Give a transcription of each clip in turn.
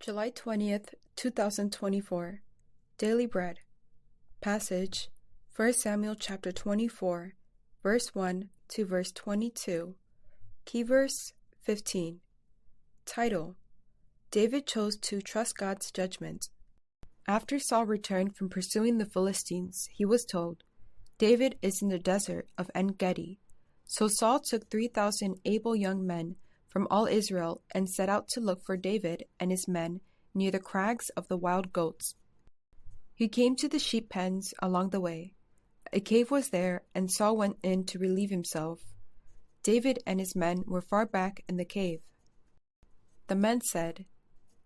July 20th, 2024. Daily Bread. Passage, 1 Samuel chapter 24, verse 1 to verse 22. Key verse, 15. Title, David chose to trust God's judgment. After Saul returned from pursuing the Philistines, he was told, David is in the desert of En-Gedi. So Saul took 3,000 able young men from all Israel and set out to look for David and his men near the Crags of the wild goats. He came to the sheep pens along the way. A cave was there, and Saul went in to relieve himself. David and his men were far back in the cave. The men said,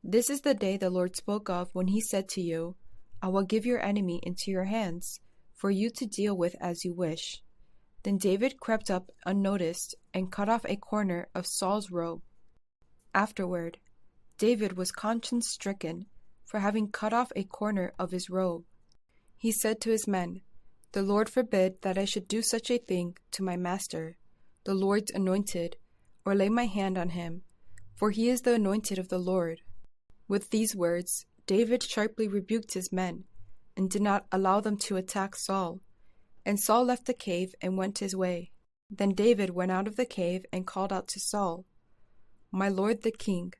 This is the day the Lord spoke of when he said to you, I will give your enemy into your hands, for you to deal with as you wish. Then David crept up unnoticed and cut off a corner of Saul's robe. Afterward, David was conscience-stricken for having cut off a corner of his robe. He said to his men, The Lord forbid that I should do such a thing to my master, the Lord's anointed, or lay my hand on him, for he is the anointed of the Lord. With these words, David sharply rebuked his men, and did not allow them to attack Saul. And Saul left the cave and went his way. Then David went out of the cave and called out to Saul, My lord the king.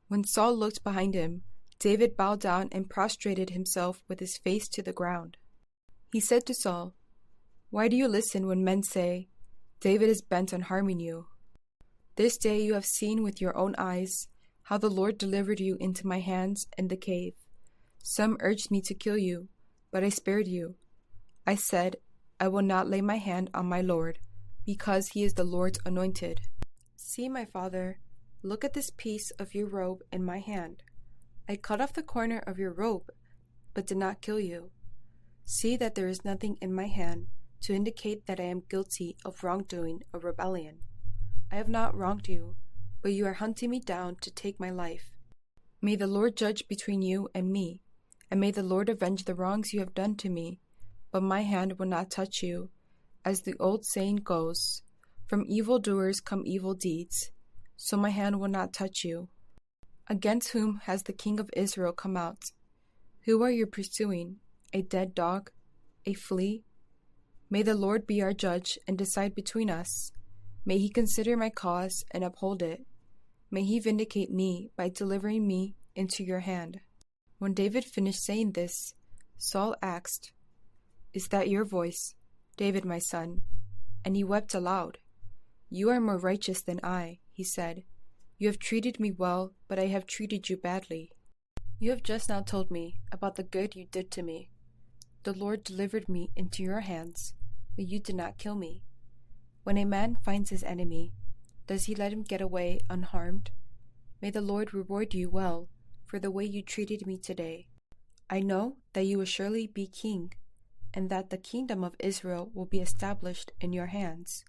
When Saul looked behind him, David bowed down and prostrated himself with his face to the ground. He said to Saul, Why do you listen when men say, David is bent on harming you? This day you have seen with your own eyes how the Lord delivered you into my hands in the cave. Some urged me to kill you, but I spared you. I said, I will not lay my hand on my Lord, because he is the Lord's anointed. See, my father, look at this piece of your robe in my hand. I cut off the corner of your robe, but did not kill you. See that there is nothing in my hand to indicate that I am guilty of wrongdoing or rebellion. I have not wronged you, but you are hunting me down to take my life. May the Lord judge between you and me, and may the Lord avenge the wrongs you have done to me. But my hand will not touch you. As the old saying goes, from evildoers come evil deeds, so my hand will not touch you. Against whom has the king of Israel come out? Who are you pursuing? A dead dog? A flea? May the Lord be our judge and decide between us. May he consider my cause and uphold it. May he vindicate me by delivering me into your hand. When David finished saying this, Saul asked, Is that your voice, David my son? And he wept aloud. You are more righteous than I, he said. You have treated me well, but I have treated you badly. You have just now told me about the good you did to me. The Lord delivered me into your hands, but you did not kill me. When a man finds his enemy, does he let him get away unharmed? May the Lord reward you well for the way you treated me today. I know that you will surely be king, and that the kingdom of Israel will be established in your hands.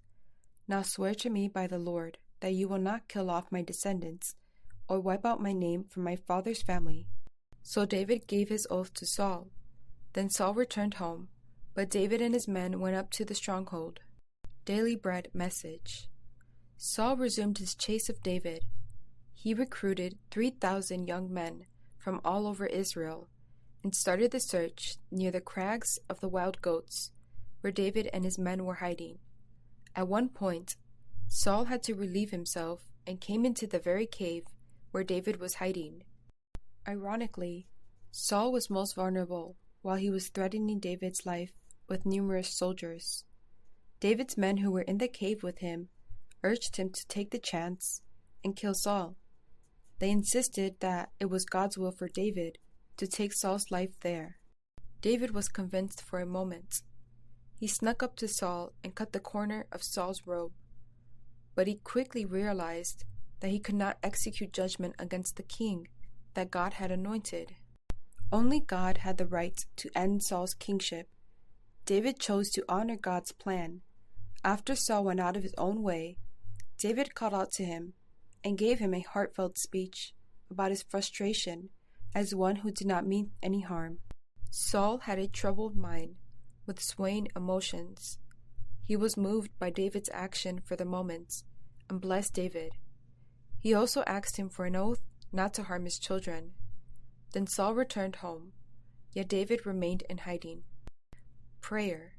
Now swear to me by the Lord that you will not kill off my descendants, or wipe out my name from my father's family. So David gave his oath to Saul. Then Saul returned home, but David and his men went up to the stronghold. Daily Bread Message. Saul resumed his chase of David. He recruited 3,000 young men from all over Israel, and started the search near the Crags of the wild goats, where David and his men were hiding. At one point, Saul had to relieve himself and came into the very cave where David was hiding. Ironically, Saul was most vulnerable while he was threatening David's life with numerous soldiers. David's men who were in the cave with him urged him to take the chance and kill Saul. They insisted that it was God's will for David to take Saul's life there. David was convinced for a moment. He snuck up to Saul and cut the corner of Saul's robe. But he quickly realized that he could not execute judgment against the king that God had anointed. Only God had the right to end Saul's kingship. David chose to honor God's plan. After Saul went out of his own way, David called out to him and gave him a heartfelt speech about his frustration as one who did not mean any harm. Saul had a troubled mind with swaying emotions. He was moved by David's action for the moment and blessed David. He also asked him for an oath not to harm his children. Then Saul returned home, yet David remained in hiding. Prayer.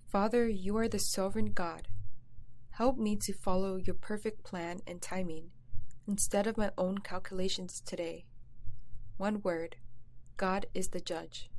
Father, you are the sovereign God. Help me to follow your perfect plan and timing, instead of my own calculations today. One word: God is the judge.